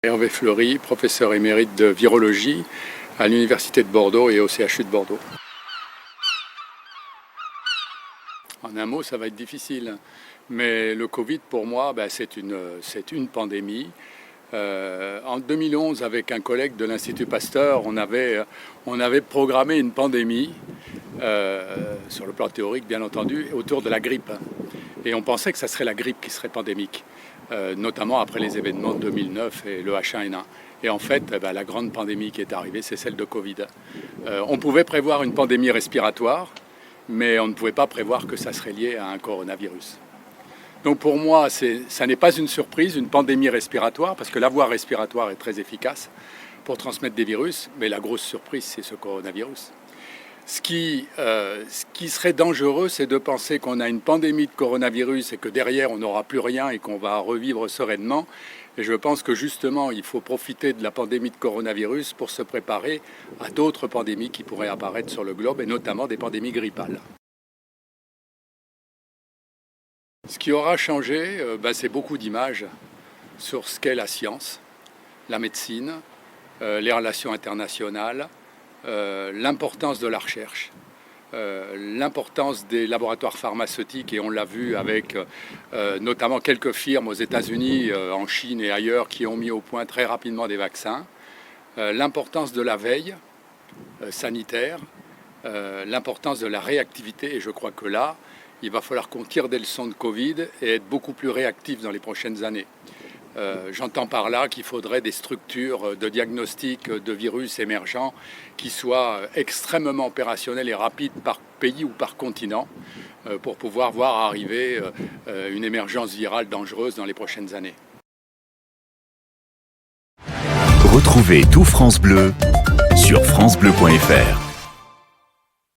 Hervé Fleury, professeur émérite de virologie à l'Université de Bordeaux et au CHU de Bordeaux. En un mot, ça va être difficile, mais le Covid pour moi, c'est une pandémie. En 2011, avec un collègue de l'Institut Pasteur, on avait programmé une pandémie, sur le plan théorique bien entendu, autour de la grippe. Et on pensait que ça serait la grippe qui serait pandémique, notamment après les événements de 2009 et le H1N1. Et en fait, la grande pandémie qui est arrivée, c'est celle de Covid. On pouvait prévoir une pandémie respiratoire, mais on ne pouvait pas prévoir que ça serait lié à un coronavirus. Donc pour moi, ça n'est pas une surprise, une pandémie respiratoire, parce que la voie respiratoire est très efficace pour transmettre des virus, mais la grosse surprise, c'est ce coronavirus. Ce qui serait dangereux, c'est de penser qu'on a une pandémie de coronavirus et que derrière, on n'aura plus rien et qu'on va revivre sereinement. Et je pense que justement, il faut profiter de la pandémie de coronavirus pour se préparer à d'autres pandémies qui pourraient apparaître sur le globe, et notamment des pandémies grippales. Ce qui aura changé, c'est beaucoup d'images sur ce qu'est la science, la médecine, les relations internationales, l'importance de la recherche, l'importance des laboratoires pharmaceutiques, et on l'a vu avec notamment quelques firmes aux États-Unis, en Chine et ailleurs qui ont mis au point très rapidement des vaccins, l'importance de la veille sanitaire, l'importance de la réactivité, et je crois que là, il va falloir qu'on tire des leçons de Covid et être beaucoup plus réactif dans les prochaines années. J'entends par là qu'il faudrait des structures de diagnostic de virus émergents qui soient extrêmement opérationnelles et rapides par pays ou par continent pour pouvoir voir arriver une émergence virale dangereuse dans les prochaines années. Retrouvez tout France Bleu sur francebleu.fr.